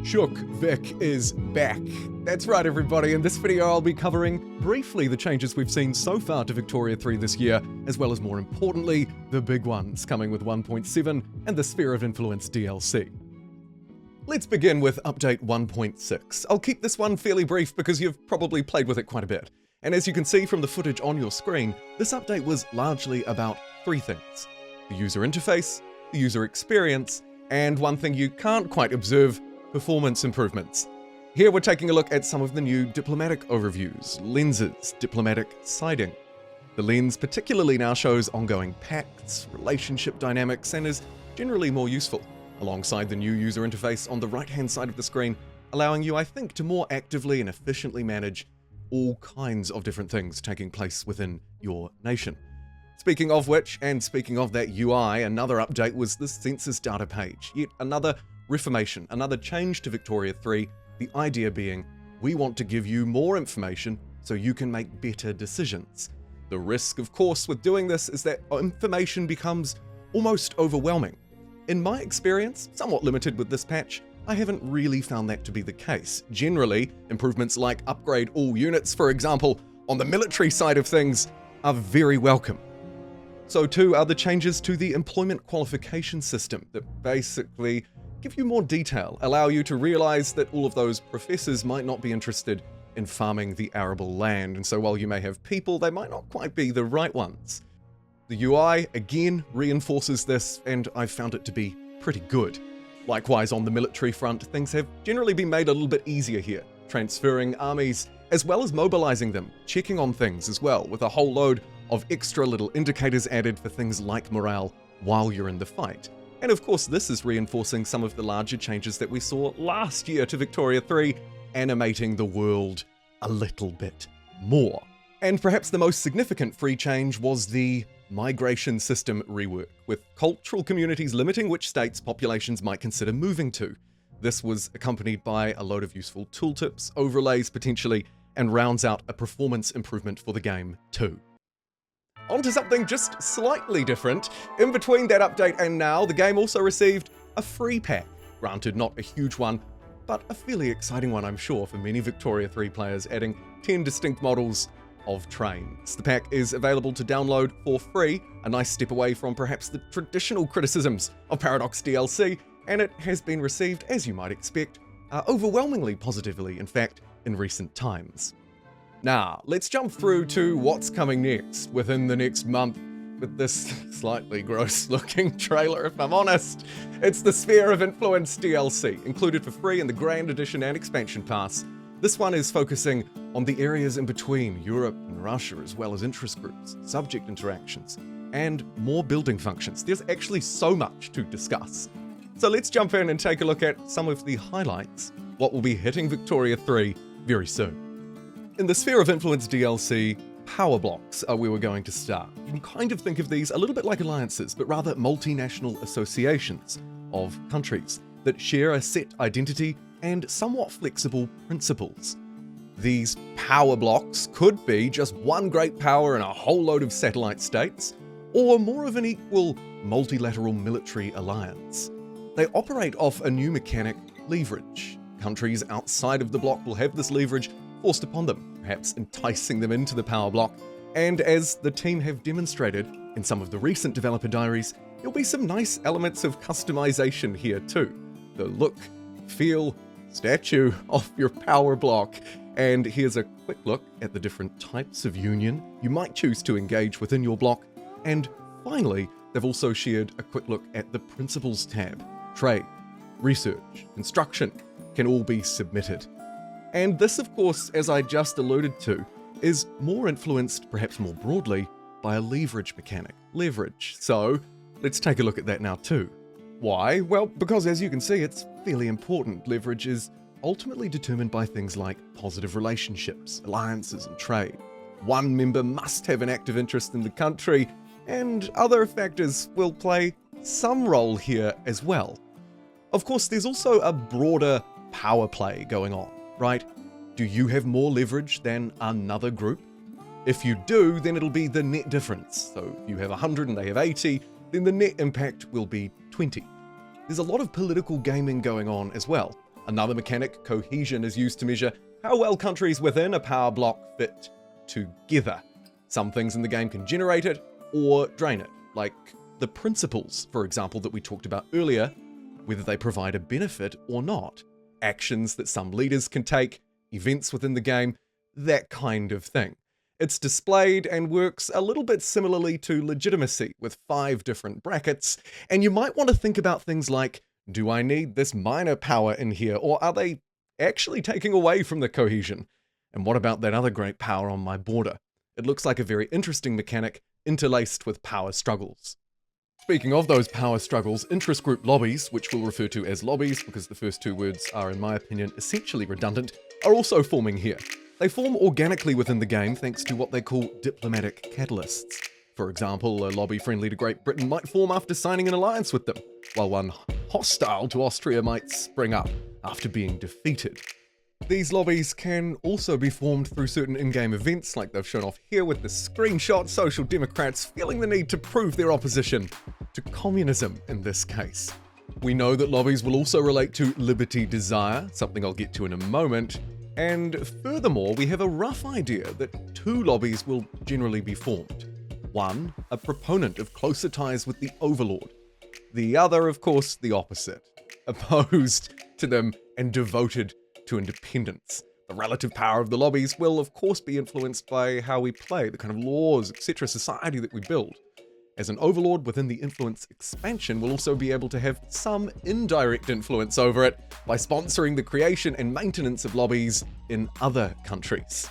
Shook Vic is back. That's right, everybody. In this video, I'll be covering briefly the changes we've seen so far to Victoria 3 this year, as well as, more importantly, the big ones coming with 1.7 and the Sphere of Influence DLC. Let's begin with update 1.6. I'll keep this one fairly brief because you've probably played with it quite a bit. And as you can see from the footage on your screen, this update was largely about three things: the user interface, the user experience, and one thing you can't quite observe: performance improvements. Here we're taking a look at some of the new diplomatic overviews, lenses, diplomatic siding. The lens particularly now shows ongoing pacts, relationship dynamics, and is generally more useful, alongside the new user interface on the right-hand side of the screen, allowing you, I think, to more actively and efficiently manage all kinds of different things taking place within your nation. Speaking of which, and speaking of that UI, another update was the census data page. Yet another reformation, another change to Victoria 3, the idea being we want to give you more information so you can make better decisions. The risk, of course, with doing this is that information becomes almost overwhelming. In my experience, somewhat limited with this patch, I haven't really found that to be the case. Generally, improvements like upgrade all units, for example, on the military side of things, are very welcome. So too are the changes to the employment qualification system that basically give you more detail, allow you to realize that all of those professors might not be interested in farming the arable land, and so while you may have people, they might not quite be the right ones. The UI, again, reinforces this, and I've found it to be pretty good. Likewise, on the military front, things have generally been made a little bit easier here, transferring armies, as well as mobilizing them, checking on things as well, with a whole load of extra little indicators added for things like morale while you're in the fight. And of course, this is reinforcing some of the larger changes that we saw last year to Victoria 3, animating the world a little bit more. And perhaps the most significant free change was the migration system rework, with cultural communities limiting which states populations might consider moving to. This was accompanied by a load of useful tooltips, overlays potentially, and rounds out a performance improvement for the game too. On to something just slightly different. In between that update and now, the game also received a free pack. Granted, not a huge one, but a fairly exciting one, I'm sure, for many Victoria 3 players, adding 10 distinct models of trains. The pack is available to download for free, a nice step away from perhaps the traditional criticisms of Paradox DLC, and it has been received, as you might expect, overwhelmingly positively, in fact, in recent times. Now, let's jump through to what's coming next within the next month with this slightly gross-looking trailer, if I'm honest. It's the Sphere of Influence DLC, included for free in the Grand Edition and Expansion Pass. This one is focusing on the areas in between Europe and Russia, as well as interest groups, subject interactions, and more building functions. There's actually so much to discuss. So let's jump in and take a look at some of the highlights, what will be hitting Victoria 3 very soon. In the Sphere of Influence DLC, power blocks are where we're going to start. You can kind of think of these a little bit like alliances, but rather multinational associations of countries that share a set identity and somewhat flexible principles. These power blocks could be just one great power and a whole load of satellite states, or more of an equal multilateral military alliance. They operate off a new mechanic, leverage. Countries outside of the bloc will have this leverage forced upon them, perhaps enticing them into the power block, and as the team have demonstrated in some of the recent developer diaries, there'll be some nice elements of customization here too. The look, feel, statue of your power block. And here's a quick look at the different types of union you might choose to engage within your block. And finally, they've also shared a quick look at the Principles tab. Trade, research, construction can all be submitted. And this, of course, as I just alluded to, is more influenced, perhaps more broadly, by a leverage mechanic. Leverage. So let's take a look at that now too. Why? Well, because as you can see, it's fairly important. Leverage is ultimately determined by things like positive relationships, alliances, and trade. One member must have an active interest in the country, and other factors will play some role here as well. Of course, there's also a broader power play going on, right? Do you have more leverage than another group? If you do, then it'll be the net difference. So if you have 100 and they have 80, then the net impact will be 20. There's a lot of political gaming going on as well. Another mechanic, Cohesion, is used to measure how well countries within a power block fit together. Some things in the game can generate it or drain it, like the principles, for example, that we talked about earlier, whether they provide a benefit or not, actions that some leaders can take, events within the game, that kind of thing. It's displayed and works a little bit similarly to legitimacy, with 5 different brackets, and you might want to think about things like, do I need this minor power in here, or are they actually taking away from the cohesion? And what about that other great power on my border? It looks like a very interesting mechanic interlaced with power struggles. Speaking of those power struggles, interest group lobbies, which we'll refer to as lobbies because the first 2 words are, in my opinion, essentially redundant, are also forming here. They form organically within the game thanks to what they call diplomatic catalysts. For example, a lobby friendly to Great Britain might form after signing an alliance with them, while one hostile to Austria might spring up after being defeated. These lobbies can also be formed through certain in-game events, like they've shown off here with the screenshot, Social Democrats feeling the need to prove their opposition to communism in this case. We know that lobbies will also relate to liberty desire, something I'll get to in a moment, and furthermore, we have a rough idea that 2 lobbies will generally be formed. One, a proponent of closer ties with the overlord. The other, of course, the opposite, opposed to them and devoted to independence. The relative power of the lobbies will, of course, be influenced by how we play, the kind of laws, etc., society that we build. As an overlord within the influence expansion, will also be able to have some indirect influence over it by sponsoring the creation and maintenance of lobbies in other countries.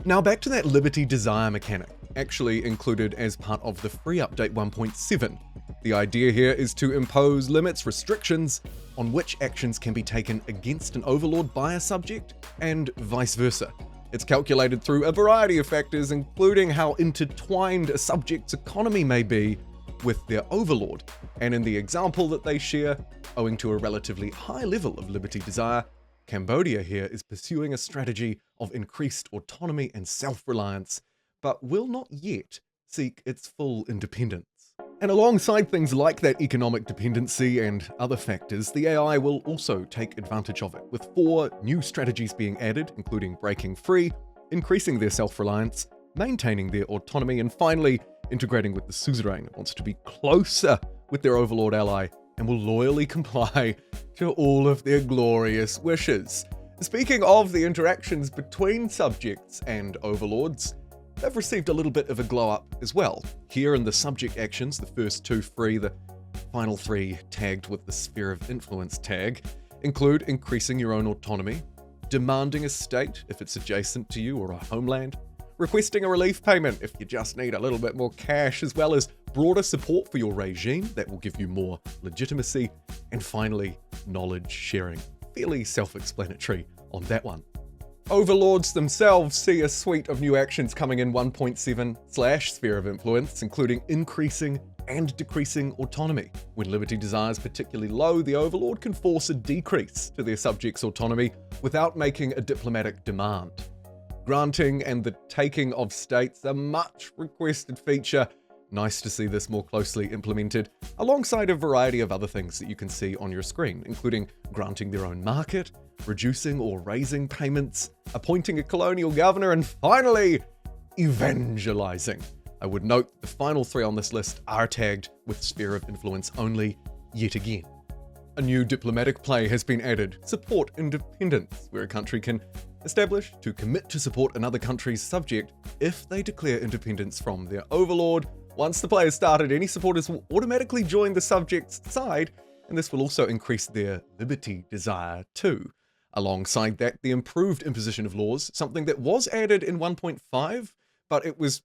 Now back to that liberty desire mechanic, actually included as part of the free update 1.7. The idea here is to impose limits, restrictions on which actions can be taken against an overlord by a subject, and vice versa. It's calculated through a variety of factors, including how intertwined a subject's economy may be with their overlord. And in the example that they share, owing to a relatively high level of liberty desire, Cambodia here is pursuing a strategy of increased autonomy and self-reliance, but will not yet seek its full independence. And alongside things like that economic dependency and other factors, the AI will also take advantage of it, with 4 new strategies being added, including breaking free, increasing their self-reliance, maintaining their autonomy, and finally integrating with the suzerain that wants to be closer with their overlord ally and will loyally comply to all of their glorious wishes. Speaking of the interactions between subjects and overlords, they've received a little bit of a glow up as well. Here in the subject actions, the first 2 free, the final 3 tagged with the sphere of influence tag, include increasing your own autonomy, demanding a state if it's adjacent to you or a homeland, requesting a relief payment if you just need a little bit more cash, as well as broader support for your regime that will give you more legitimacy, and finally, knowledge sharing. Fairly self-explanatory on that one. Overlords themselves see a suite of new actions coming in 1.7/Sphere of Influence, including increasing and decreasing autonomy. When liberty desire is particularly low, the overlord can force a decrease to their subjects' autonomy without making a diplomatic demand. Granting and the taking of states, a much requested feature. Nice to see this more closely implemented, alongside a variety of other things that you can see on your screen, including granting their own market, reducing or raising payments, appointing a colonial governor, and finally, evangelizing. I would note the final 3 on this list are tagged with Sphere of Influence only yet again. A new diplomatic play has been added, Support Independence, where a country can establish to commit to support another country's subject if they declare independence from their overlord. Once the play is started, any supporters will automatically join the subject's side, and this will also increase their liberty desire too. Alongside that, the improved imposition of laws, something that was added in 1.5, but it was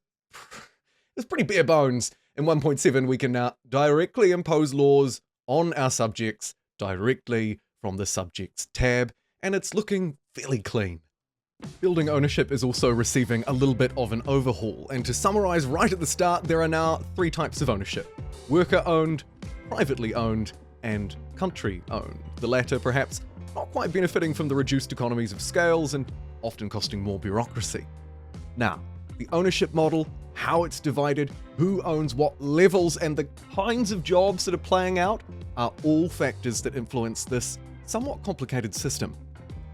pretty bare bones. In 1.7, we can now directly impose laws on our subjects directly from the Subjects tab, and it's looking fairly clean. Building ownership is also receiving a little bit of an overhaul, and to summarize right at the start, there are now 3 types of ownership: worker-owned, privately owned, and country-owned. The latter perhaps not quite benefiting from the reduced economies of scales and often costing more bureaucracy. Now, the ownership model, how it's divided, who owns what levels, and the kinds of jobs that are playing out are all factors that influence this somewhat complicated system.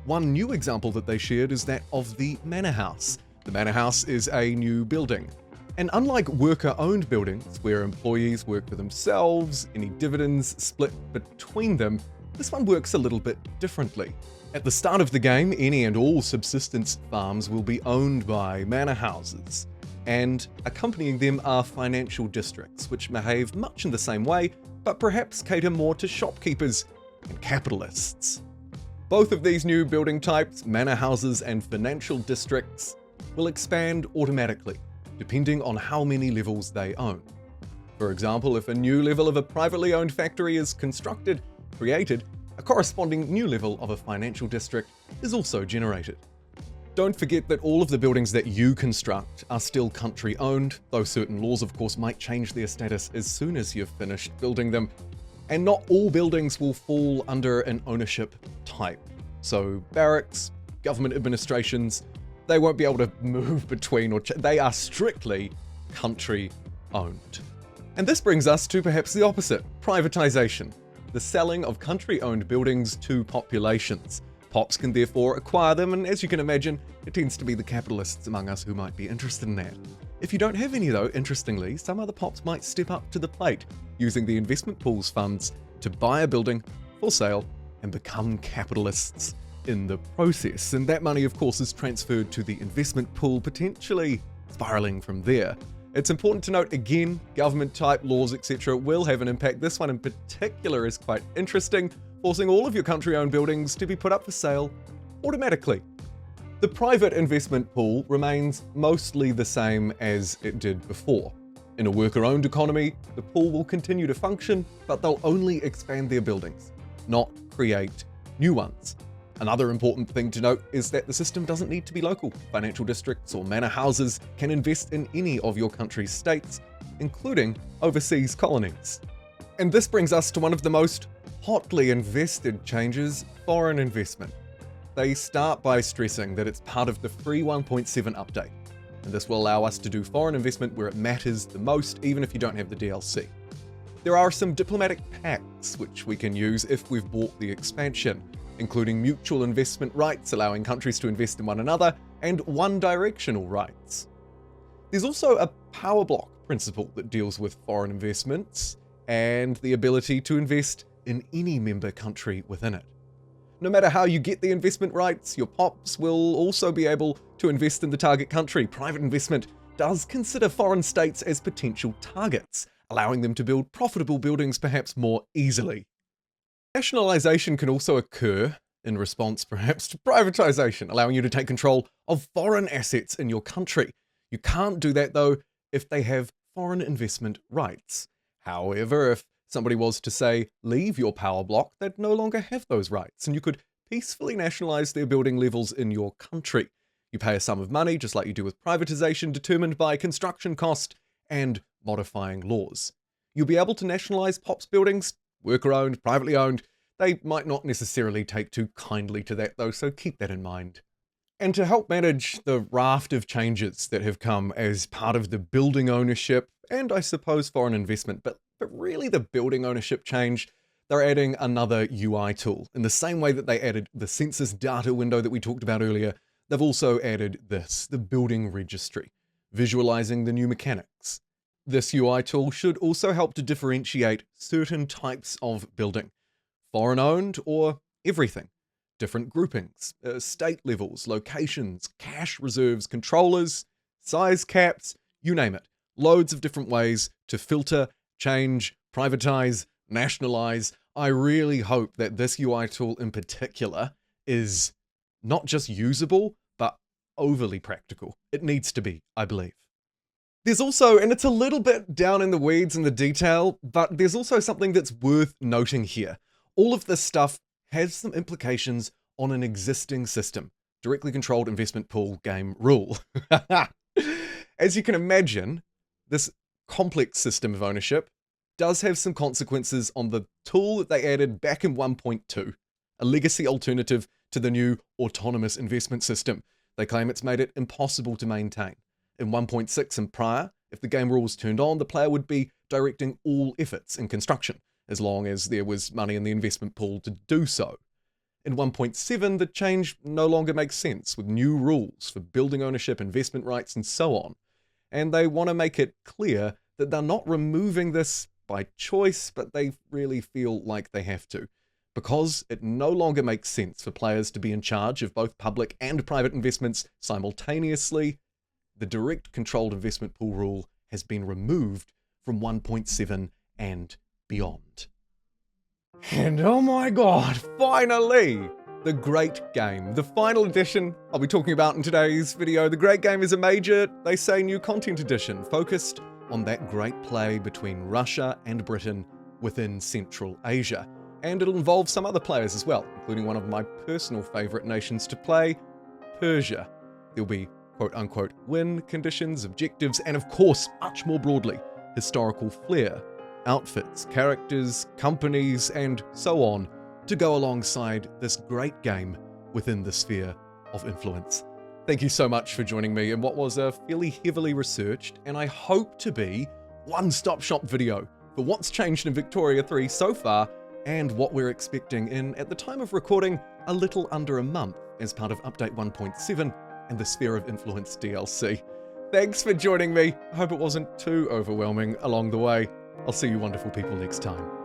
One new example that they shared is that of the Manor House. The Manor House is a new building. And unlike worker-owned buildings, where employees work for themselves, any dividends split between them, this one works a little bit differently. At the start of the game, any and all subsistence farms will be owned by manor houses, and accompanying them are financial districts, which behave much in the same way, but perhaps cater more to shopkeepers and capitalists. Both of these new building types, manor houses and financial districts, will expand automatically, depending on how many levels they own. For example, if a new level of a privately owned factory is created, a corresponding new level of a financial district is also generated. Don't forget that all of the buildings that you construct are still country-owned, though certain laws of course might change their status as soon as you've finished building them. And not all buildings will fall under an ownership type. So barracks, government administrations, they won't be able to move between they are strictly country-owned. And this brings us to perhaps the opposite, privatization. The selling of country-owned buildings to populations. Pops can therefore acquire them, and as you can imagine, it tends to be the capitalists among us who might be interested in that. If you don't have any though, interestingly, some other pops might step up to the plate, using the investment pool's funds to buy a building for sale and become capitalists in the process. And that money, of course, is transferred to the investment pool, potentially spiraling from there. It's important to note again, government type laws, etc. will have an impact. This one in particular is quite interesting, forcing all of your country-owned buildings to be put up for sale automatically. The private investment pool remains mostly the same as it did before. In a worker-owned economy, the pool will continue to function, but they'll only expand their buildings, not create new ones. Another important thing to note is that the system doesn't need to be local. Financial districts or manor houses can invest in any of your country's states, including overseas colonies. And this brings us to one of the most hotly invested changes, foreign investment. They start by stressing that it's part of the free 1.7 update, and this will allow us to do foreign investment where it matters the most, even if you don't have the DLC. There are some diplomatic pacts which we can use if we've bought the expansion, including mutual investment rights, allowing countries to invest in one another, and one-directional rights. There's also a power block principle that deals with foreign investments and the ability to invest in any member country within it. No matter how you get the investment rights, your pops will also be able to invest in the target country. Private investment does consider foreign states as potential targets, allowing them to build profitable buildings perhaps more easily. Nationalization can also occur in response perhaps to privatization, allowing you to take control of foreign assets in your country. You can't do that though if they have foreign investment rights. However, if somebody was to say, leave your power block, they'd no longer have those rights, and you could peacefully nationalize their building levels in your country. You pay a sum of money, just like you do with privatization, determined by construction cost and modifying laws. You'll be able to nationalize POPs buildings, worker-owned, privately owned. They might not necessarily take too kindly to that though, so keep that in mind. And to help manage the raft of changes that have come as part of the building ownership, and I suppose foreign investment, but really the building ownership change, they're adding another UI tool. In the same way that they added the census data window that we talked about earlier, they've also added this, the building registry, visualizing the new mechanics. This UI tool should also help to differentiate certain types of building, foreign owned or everything, different groupings, state levels, locations, cash reserves, controllers, size caps, you name it. Loads of different ways to filter, change, privatize, nationalize. I really hope that this UI tool in particular is not just usable, but overly practical. It needs to be, I believe. There's also, and it's a little bit down in the weeds in the detail, but there's also something that's worth noting here. All of this stuff has some implications on an existing system, directly controlled investment pool game rule. As you can imagine, this complex system of ownership does have some consequences on the tool that they added back in 1.2, a legacy alternative to the new autonomous investment system. They claim it's made it impossible to maintain. In 1.6 and prior, if the game rules turned on, the player would be directing all efforts in construction, as long as there was money in the investment pool to do so. In 1.7, the change no longer makes sense, with new rules for building ownership, investment rights, and so on. And they want to make it clear that they're not removing this by choice, but they really feel like they have to, because it no longer makes sense for players to be in charge of both public and private investments simultaneously. The direct controlled investment pool rule has been removed from 1.7 and beyond. And oh my god, finally! The Great Game, the final edition I'll be talking about in today's video. The Great Game is a major, they say, new content edition focused on that great play between Russia and Britain within Central Asia. And it'll involve some other players as well, including one of my personal favourite nations to play, Persia. There'll be quote-unquote win conditions, objectives, and of course, much more broadly, historical flair, outfits, characters, companies, and so on to go alongside this great game within the sphere of influence. Thank you so much for joining me in what was a fairly heavily researched, and I hope to be, one-stop shop video for what's changed in Victoria 3 so far and what we're expecting in, at the time of recording, a little under a month as part of Update 1.7 and the Sphere of Influence DLC. Thanks for joining me. I hope it wasn't too overwhelming along the way. I'll see you wonderful people next time.